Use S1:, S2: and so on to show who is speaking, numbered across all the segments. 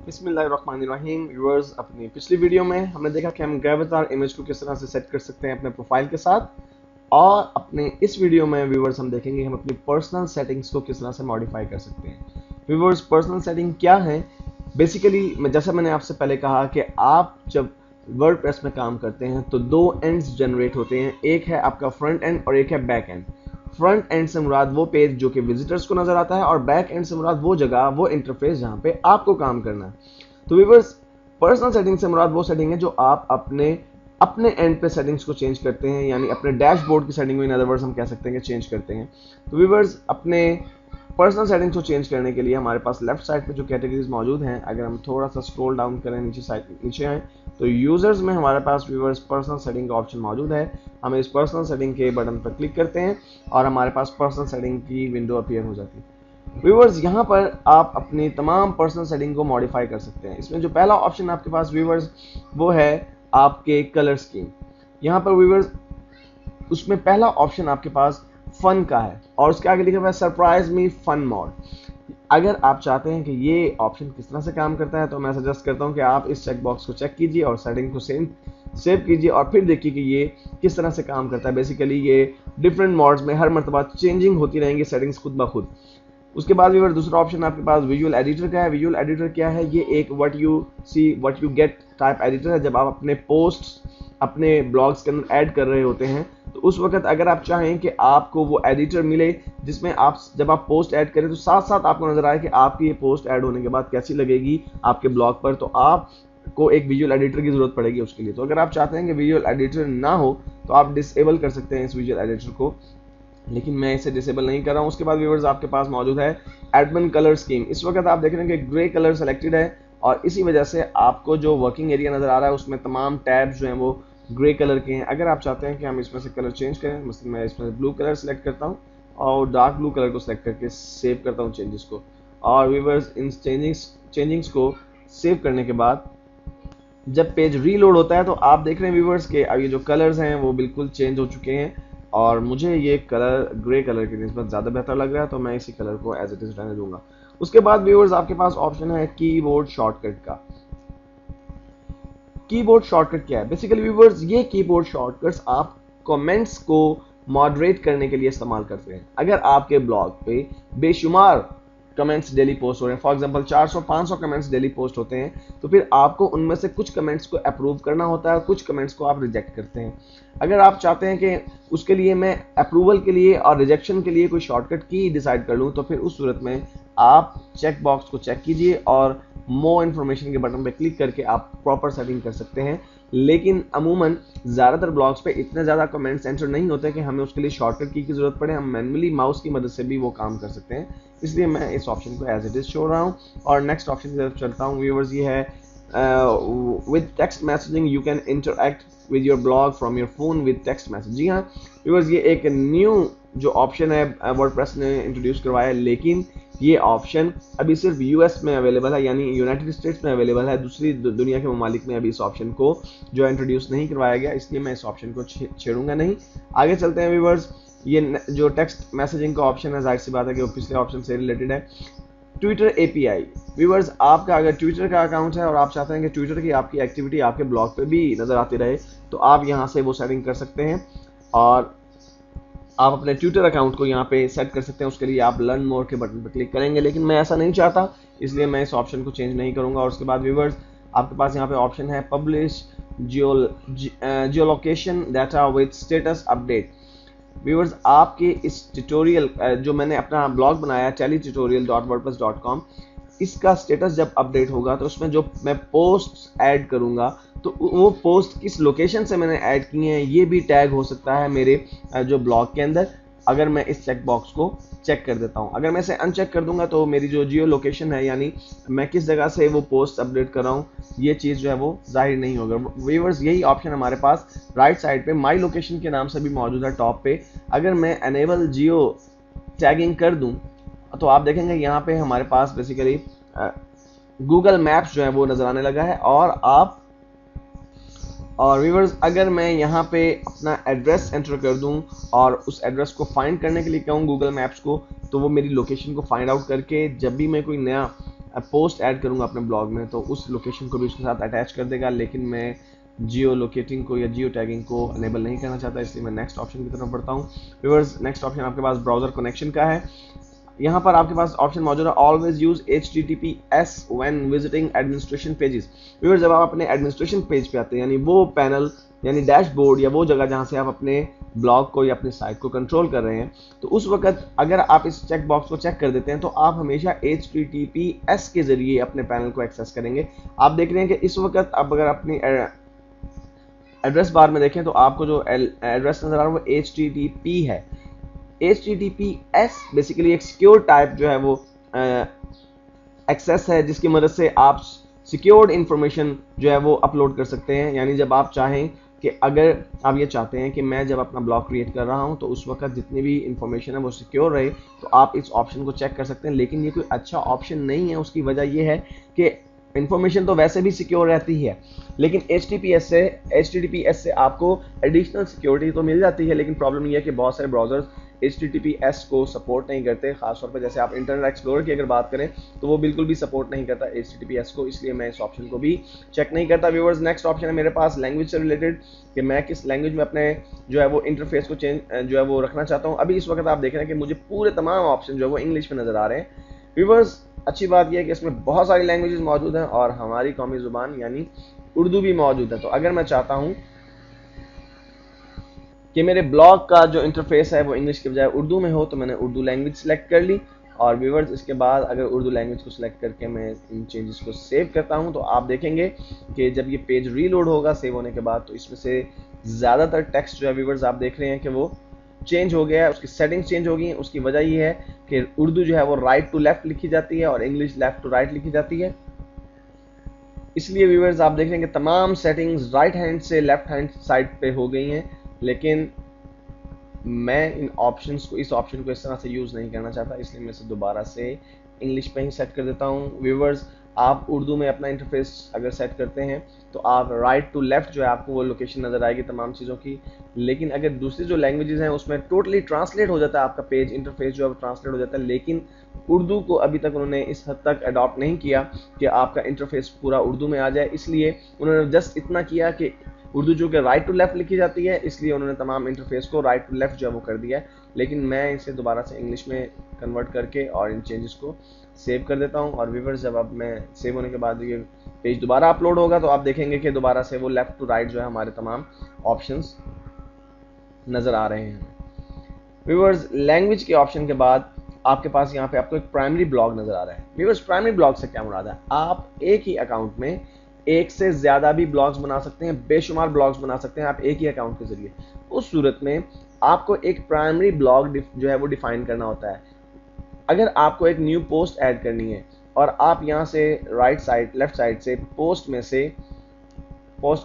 S1: बिस्मिल्लाहिर्रहमानिर्रहीम व्यूअर्स, अपनी पिछली वीडियो में हमने देखा कि हम ग्रेविटार इमेज को किस तरह से सेट कर सकते हैं अपने प्रोफाइल के साथ। और अपने इस वीडियो में व्यूअर्स हम देखेंगे हम अपनी पर्सनल सेटिंग्स को किस तरह से मॉडिफाई कर सकते हैं। व्यूअर्स, पर्सनल सेटिंग क्या है? बेसिकली जैसा मैंने आपसे पहले कहा कि आप जब वर्डप्रेस में काम करते हैं तो दो एंड्स जनरेट होते हैं, एक है आपका फ्रंट एंड और एक है बैक एंड। फ्रंट एंड से मुराद वो पेज जो कि विजिटर्स को नजर आता है और बैक एंड से मुराद वो जगह, वो इंटरफेस जहां पे आपको काम करना है। तो व्यूअर्स, पर्सनल सेटिंग से मुराद वो सेटिंग है जो आप अपने अपने एंड पे सेटिंग्स को चेंज करते हैं, यानी अपने डैशबोर्ड की सेटिंग में इन अदर वर्ड्स हम कह सकते हैं कि चेंज करते हैं। तो व्यूअर्स, अपने पर्सनल सेटिंग्स को चेंज करने के लिए हमारे पास लेफ्ट साइड पे जो कैटेगरीज मौजूद हैं, अगर हम थोड़ा सा स्क्रॉल डाउन करें नीचे आए तो यूजर्स में हमारे पास व्यूअर्स पर्सनल सेटिंग का ऑप्शन मौजूद है। हम इस पर्सनल सेटिंग के बटन पर क्लिक करते हैं और हमारे पास पर्सनल सेटिंग की विंडो अपीयर हो जाती है। व्यूअर्स, यहाँ पर आप अपनी तमाम पर्सनल सेटिंग को मॉडिफाई कर सकते हैं। इसमें जो पहला ऑप्शन आपके पास व्यूअर्स वो है आपके कलर स्कीम। यहाँ पर व्यूअर्स उसमें पहला ऑप्शन आपके पास फन का है और उसके आगे लिखा हुआ है सरप्राइज मी फन मोड। अगर आप चाहते हैं कि ये ऑप्शन किस तरह से काम करता है तो मैं सजेस्ट करता हूं कि आप इस चेक बॉक्स को चेक कीजिए और सेटिंग को सेव कीजिए और फिर देखिए कि ये किस तरह से काम करता है। बेसिकली ये डिफरेंट मोड्स में हर मरतबा चेंजिंग होती रहेंगी सेटिंग्स खुद ब खुद। उसके बाद भी दूसरा ऑप्शन आपके पास विजुअल एडिटर का है। विजुअल एडिटर क्या है? ये एक what you see what you get type editor है। जब आप अपने पोस्ट अपने ब्लॉग्स के अंदर ऐड कर रहे होते हैं तो उस वक्त अगर आप चाहें कि आपको वो एडिटर मिले जिसमें आप जब आप पोस्ट ऐड करें तो साथ साथ आपको नजर आए कि आपकी ये पोस्ट ऐड होने के बाद कैसी लगेगी आपके ब्लॉग पर, तो आपको एक विजुअल एडिटर की जरूरत पड़ेगी उसके लिए। तो अगर आप चाहते हैं कि विजुअल एडिटर ना हो तो आप डिसेबल कर सकते हैं इस विजुअल एडिटर को, लेकिन मैं इसे डिसेबल नहीं कर रहा हूं। उसके बाद व्यूअर्स आपके पास मौजूद है एडमिन कलर स्कीम। इस वक्त आप देख रहे हैं कि ग्रे कलर सेलेक्टेड है और इसी वजह से आपको जो वर्किंग एरिया नजर आ रहा है उसमें तमाम टैब्स जो हैं वो ग्रे कलर के हैं। अगर आप चाहते हैं कि हम इसमें से कलर चेंज करें, मतलब मैं इसमें ब्लू कलर सेलेक्ट करता हूं और डार्क ब्लू कलर को सेलेक्ट करके सेव करता हूं चेंजेस को। और व्यूअर्स, इन चेंजिंग्स को सेव करने के बाद जब पेज रीलोड होता है तो आप देख रहे हैं व्यूअर्स के अब ये जो कलर्स हैं वो बिल्कुल चेंज हो चुके हैं और मुझे ये कलर ग्रे कलर की निस्बत ज़्यादा बेहतर लग रहा है, तो मैं इसी कलर को एज इट इज रहने दूंगा। उसके बाद व्यूअर्स आपके पास ऑप्शन है कीबोर्ड शॉर्टकट का। कीबोर्ड शॉर्टकट क्या है? बेसिकली व्यूअर्स, ये कीबोर्ड शॉर्टकट्स आप कमेंट्स को मॉडरेट करने के लिए इस्तेमाल करते हैं। अगर आपके ब्लॉग पे बेशुमार कमेंट्स डेली पोस्ट हो रहे हैं, for example 400-500 comments daily post होते हैं, तो फिर आपको उनमें से कुछ कमेंट्स को अप्रूव करना होता है और कुछ कमेंट्स को आप रिजेक्ट करते हैं। अगर आप चाहते हैं कि उसके लिए मैं अप्रूवल के लिए और रिजेक्शन के लिए कोई शॉर्टकट की डिसाइड कर लूँ, तो फिर उस सूरत में आप चेक बॉक्स को चेक कीजिए और मोर इन्फॉर्मेशन के बटन पर क्लिक करके आप प्रॉपर सेटिंग कर सकते हैं। लेकिन अमूमन ज़्यादातर ब्लॉग्स पे इतने ज़्यादा कमेंट्स एंटर नहीं होते कि हमें उसके लिए शॉर्टकट की ज़रूरत पड़े। हम मैनुअली माउस की मदद से भी वो काम कर सकते हैं, इसलिए मैं इस ऑप्शन को एज इट इज़ छोड़ रहा हूँ और नेक्स्ट ऑप्शन की तरफ चलता हूँ। व्यूअर्स, ये है with text messaging you can interact with your blog from your phone with text message. जी हाँ व्यूअर्स, ये एक न्यू जो ऑप्शन है वर्डप्रेस ने इंट्रोड्यूस करवाया है, लेकिन ये ऑप्शन अभी सिर्फ यूएस में अवेलेबल है, यानी यूनाइटेड स्टेट्स में अवेलेबल है। दूसरी दुनिया के ममालिक में अभी इस ऑप्शन को जो है इंट्रोड्यूस नहीं करवाया गया, इसलिए मैं इस ऑप्शन को छेड़ूंगा नहीं। आगे चलते हैं व्यूअर्स। ये जो टेक्स्ट मैसेजिंग का ऑप्शन है, जाहिर सी बात है कि वो पिछले ऑप्शन से रिलेटेड है। Twitter API. व्यूअर्स, आपका अगर ट्विटर का अकाउंट है और आप चाहते हैं कि ट्विटर की आपकी एक्टिविटी आपके ब्लॉग पे भी नजर आती रहे, तो आप यहाँ से वो सेटिंग कर सकते हैं और आप अपने ट्विटर अकाउंट को यहाँ पे सेट कर सकते हैं। उसके लिए आप लर्न मोर के बटन पर क्लिक करेंगे, लेकिन मैं ऐसा नहीं चाहता, इसलिए मैं इस ऑप्शन को चेंज नहीं करूंगा। और उसके बाद व्यूअर्स आपके पास यहाँ पे ऑप्शन है publish geolocation data with status update. Viewers, आपके इस ट्यूटोरियल जो मैंने अपना ब्लॉग बनाया teletutorial.wordpress.com, इसका स्टेटस जब अपडेट होगा तो उसमें जो मैं पोस्ट ऐड करूंगा तो वो पोस्ट किस लोकेशन से मैंने ऐड किए हैं ये भी टैग हो सकता है मेरे जो ब्लॉग के अंदर, अगर मैं इस चेक बॉक्स को चेक कर देता हूं। अगर मैं इसे अनचेक कर दूंगा तो मेरी जो जियो लोकेशन है, यानी मैं किस जगह से वो पोस्ट अपडेट कर रहा हूं, ये चीज़ जो है वो जाहिर नहीं होगा। व्यूअर्स, यही ऑप्शन हमारे पास राइट साइड पे माई लोकेशन के नाम से भी मौजूद है टॉप पे। अगर मैं एनेबल जियो टैगिंग कर दूं तो आप देखेंगे यहाँ पे हमारे पास बेसिकली गूगल मैप्स जो है वो नजर आने लगा है। और व्यूअर्स, अगर मैं यहाँ पे अपना एड्रेस एंटर कर दूं और उस एड्रेस को फाइंड करने के लिए कहूँ गूगल मैप्स को, तो वो मेरी लोकेशन को फाइंड आउट करके जब भी मैं कोई नया पोस्ट ऐड करूंगा अपने ब्लॉग में तो उस लोकेशन को भी उसके साथ अटैच कर देगा, लेकिन मैं जियो लोकेटिंग को या जियो टैगिंग को अनेबल नहीं करना चाहता, इसलिए मैं नेक्स्ट ऑप्शन की तरफ बढ़ता हूँ। व्यूअर्स, नेक्स्ट ऑप्शन आपके पास ब्राउजर कनेक्शन का है। यहाँ पर आपके पास ऑप्शन मौजूद है always use HTTPS when visiting administration pages. Viewers, जब आप अपने एडमिनिस्ट्रेशन पेज पे आते हैं, यानी वो पैनल यानी डैशबोर्ड या वो जगह जहाँ से आप अपने ब्लॉग को या अपनी साइट को कंट्रोल कर रहे हैं, तो उस वक्त अगर आप इस चेक बॉक्स को चेक कर देते हैं तो आप हमेशा HTTPS के जरिए अपने पैनल को एक्सेस करेंगे। आप देख रहे हैं कि इस वक्त आप अगर अपनी एड्रेस बार में देखें तो आपको जो एड्रेस नजर आ रहा है वो HTTP है। HTTPS बेसिकली एक सिक्योर टाइप जो है वो एक्सेस है, जिसकी मदद से आप सिक्योर्ड इंफॉर्मेशन जो है वो अपलोड कर सकते हैं। यानी जब आप चाहें कि अगर आप ये चाहते हैं कि मैं जब अपना ब्लॉग क्रिएट कर रहा हूं तो उस वक्त जितनी भी इंफॉर्मेशन है वो सिक्योर रहे, तो आप इस ऑप्शन को चेक कर सकते हैं। लेकिन ये कोई अच्छा ऑप्शन नहीं है। उसकी वजह यह है कि इंफॉर्मेशन तो वैसे भी सिक्योर रहती है, लेकिन HTTPS से आपको एडिशनल सिक्योरिटी तो मिल जाती है, लेकिन प्रॉब्लम यह है कि बहुत सारे ब्राउजर्स HTTPS को सपोर्ट नहीं करते। खासतौर पर जैसे आप इंटरनेट एक्सप्लोरर की अगर बात करें तो वो बिल्कुल भी सपोर्ट नहीं करता HTTPS को, इसलिए मैं इस ऑप्शन को भी चेक नहीं करता। व्यूअर्स, नेक्स्ट ऑप्शन है मेरे पास लैंग्वेज से रिलेटेड, कि मैं किस लैंग्वेज में अपने जो है वो इंटरफेस को चेंज जो है वो रखना चाहता हूँ। अभी इस वक्त आप देख रहे हैं कि मुझे पूरे तमाम ऑप्शन जो है वो इंग्लिश में नजर आ रहे हैं। व्यूअर्स, अच्छी बात यह है कि इसमें बहुत सारी लैंग्वेजेस मौजूद हैं और हमारी कौमी जुबान यानी उर्दू भी मौजूद है। तो अगर मैं चाहता हूं कि मेरे ब्लॉग का जो इंटरफेस है वो इंग्लिश के बजाय उर्दू में हो, तो मैंने उर्दू लैंग्वेज सेलेक्ट कर ली। और व्यूअर्स, इसके बाद अगर उर्दू लैंग्वेज को सिलेक्ट करके मैं इन चेंजेस को सेव करता हूं तो आप देखेंगे कि जब ये पेज रीलोड होगा सेव होने के बाद, तो इसमें से ज़्यादातर टेक्स्ट जो है व्यूअर्स आप देख रहे हैं कि वो चेंज हो गया है, उसकी सेटिंग्स चेंज हो गई हैं। उसकी वजह ये है कि उर्दू जो है वो राइट टू लेफ्ट लिखी जाती है और इंग्लिश लेफ्ट टू राइट लिखी जाती है। इसलिए व्यूअर्स आप देख रहे हैं कि तमाम सेटिंग्स राइट हैंड से लेफ्ट हैंड साइड पे हो गई हैं, लेकिन मैं इन ऑप्शंस को इस ऑप्शन को इस तरह से यूज़ नहीं करना चाहता, इसलिए मैं इसे दोबारा से इंग्लिश पे ही सेट कर देता हूँ। व्यूअर्स, आप उर्दू में अपना इंटरफेस अगर सेट करते हैं तो आप राइट टू लेफ्ट जो है आपको वो लोकेशन नज़र आएगी तमाम चीज़ों की, लेकिन अगर दूसरी जो लैंग्वेजेस हैं उसमें टोटली ट्रांसलेट हो जाता है, आपका पेज इंटरफेस जो है ट्रांसलेट हो जाता है। लेकिन उर्दू को अभी तक उन्होंने इस हद तक अडॉप्ट नहीं किया कि आपका इंटरफेस पूरा उर्दू में आ जाए, इसलिए उन्होंने जस्ट इतना किया कि उर्दू जो कि राइट टू लेफ्ट लिखी जाती है, इसलिए उन्होंने तमाम इंटरफेस को राइट टू लेफ्ट जो है वो कर दिया है। लेकिन मैं इसे दोबारा से इंग्लिश में कन्वर्ट करके और इन चेंजेस को सेव कर देता हूं। और व्यूअर्स, जब अब मैं सेव होने के बाद ये पेज दोबारा अपलोड होगा तो आप देखेंगे कि दोबारा से वो लेफ्ट टू राइट जो है हमारे तमाम ऑप्शंस नज़र आ रहे हैं। व्यूअर्स, लैंग्वेज के ऑप्शन के बाद आपके पास यहाँ पे आपको एक प्राइमरी ब्लॉग नज़र आ रहा है। व्यूअर्स, प्राइमरी ब्लॉग से क्या मुराद है? आप एक ही अकाउंट में एक से ज़्यादा भी ब्लॉग्स बना सकते हैं, बेशुमार ब्लॉग्स बना सकते हैं आप एक ही अकाउंट के ज़रिए। उस सूरत में आपको एक प्राइमरी ब्लॉग जो है वो डिफाइन करना होता है। अगर आपको एक न्यू पोस्ट ऐड करनी है और आप यहाँ से राइट साइड लेफ्ट साइड से पोस्ट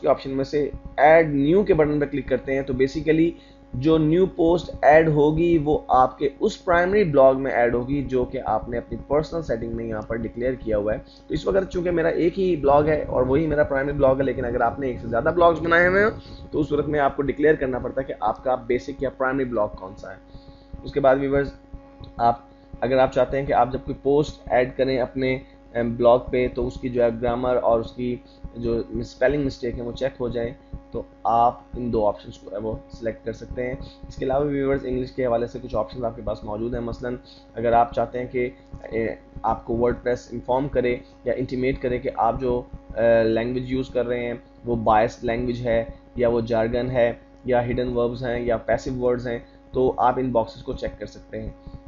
S1: के ऑप्शन में से ऐड न्यू के बटन पर क्लिक करते हैं, तो बेसिकली जो न्यू पोस्ट ऐड होगी वो आपके उस प्राइमरी ब्लॉग में ऐड होगी जो कि आपने अपनी पर्सनल सेटिंग में यहाँ पर डिक्लेयर किया हुआ है। तो इस वक्त चूंकि मेरा एक ही ब्लॉग है और वही मेरा प्राइमरी ब्लॉग है, लेकिन अगर आपने एक से ज़्यादा ब्लॉग्स बनाए हुए हैं तो उस सूरत में आपको डिक्लेयर करना पड़ता है कि आपका बेसिक या प्राइमरी ब्लॉग कौन सा है। उसके बाद व्यूअर्स, अगर आप चाहते हैं कि आप जब कोई पोस्ट ऐड करें अपने ब्लॉग पे तो उसकी जो है ग्रामर और उसकी जो स्पेलिंग मिस्टेक है वो चेक हो जाए, तो आप इन दो ऑप्शंस को है वो सिलेक्ट कर सकते हैं। इसके अलावा व्यूअर्स, इंग्लिश के हवाले से कुछ ऑप्शंस आपके पास मौजूद हैं। मसलन अगर आप चाहते हैं कि आपको वर्डप्रेस इन्फॉर्म करे या इंटीमेट करे कि आप जो लैंग्वेज यूज़ कर रहे हैं वो बायस्ड लैंग्वेज है या वो जार्गन है या हिडन वर्ब्स हैं या पैसिव वर्ड्स हैं, तो आप इन बॉक्सेस को चेक कर सकते हैं।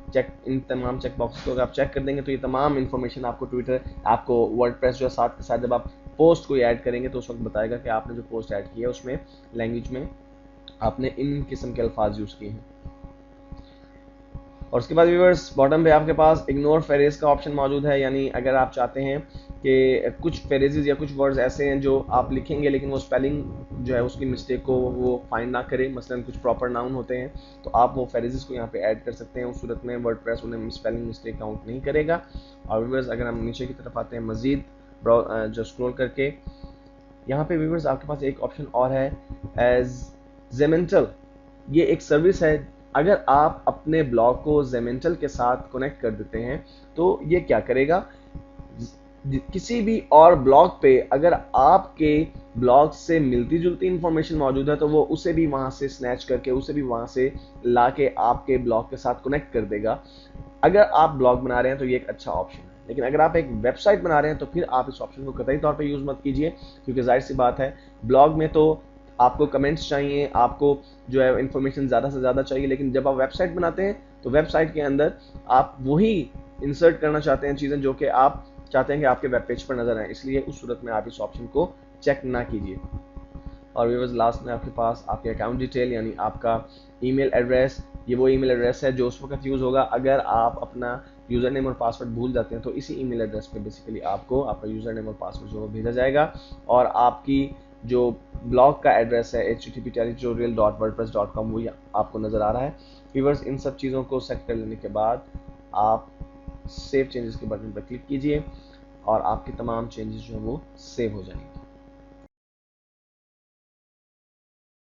S1: इन तमाम चेक बॉक्स को अगर आप चेक कर देंगे तो ये तमाम इन्फॉर्मेशन आपको वर्डप्रेस जो है साथ के साथ जब आप पोस्ट को ऐड करेंगे तो उस वक्त बताएगा कि आपने जो पोस्ट ऐड की है उसमें लैंग्वेज में आपने इन किस्म के अल्फाज यूज़ किए हैं। और उसके बाद व्यूअर्स, बॉटम पे आपके पास इग्नोर फ्रेज का ऑप्शन मौजूद है। यानी अगर आप चाहते हैं कि कुछ फ्रेजेस या कुछ वर्ड्स ऐसे हैं जो आप लिखेंगे लेकिन वो स्पेलिंग जो है उसकी मिस्टेक को वो फाइंड ना करे, मसलन कुछ प्रॉपर नाउन होते हैं, तो आप वो फ्रेजेस को यहाँ पे ऐड कर सकते हैं। उस सूरत में वर्डप्रेस उन्हें स्पेलिंग मिस्टेक काउंट नहीं करेगा। और व्यूअर्स, अगर हम नीचे की तरफ आते हैं मज़ीद जो स्क्रॉल करके, यहाँ पे व्यूअर्स आपके पास एक ऑप्शन और है एज ज़ेमेंटल। ये एक सर्विस है। अगर आप अपने ब्लॉग को ज़ेमेंटल के साथ कनेक्ट कर देते हैं तो ये क्या करेगा, किसी भी और ब्लॉग पे अगर आपके ब्लॉग से मिलती जुलती इंफॉर्मेशन मौजूद है तो वो उसे भी वहां से स्नैच करके, उसे भी वहां से लाके आपके ब्लॉग के साथ कनेक्ट कर देगा। अगर आप ब्लॉग बना रहे हैं तो ये एक अच्छा ऑप्शन है। लेकिन अगर आप एक वेबसाइट बना रहे हैं तो फिर आप इस ऑप्शन को कतई तौर पे यूज मत कीजिए, क्योंकि जाहिर सी बात है ब्लॉग में तो आपको कमेंट्स चाहिए, आपको जो है इंफॉर्मेशन ज़्यादा से ज़्यादा चाहिए। लेकिन जब आप वेबसाइट बनाते हैं तो वेबसाइट के अंदर आप वही इंसर्ट करना चाहते हैं चीज़ें जो कि आप चाहते हैं कि आपके वेब पेज पर नजर आए, इसलिए उस सूरत में आप इस ऑप्शन को चेक ना कीजिए। और व्यूअर्स, लास्ट में आपके पास आपके अकाउंट डिटेल यानी आपका ईमेल एड्रेस, ये वो ईमेल एड्रेस है जो उस वक्त यूज़ होगा अगर आप अपना यूज़र नेम और पासवर्ड भूल जाते हैं, तो इसी ईमेल एड्रेस पे बेसिकली आपको आपका यूज़र नेम और पासवर्ड जो भेजा जाएगा। और आपकी जो ब्लॉग का एड्रेस है http://tutorial.wordpress.com वो आपको नज़र आ रहा है। व्यूअर्स, इन सब चीज़ों को सेट कर लेने के बाद आप सेव चेंजेस के बटन पर क्लिक कीजिए और आपकी तमाम चेंजेस जो है वो सेव हो जाएंगे।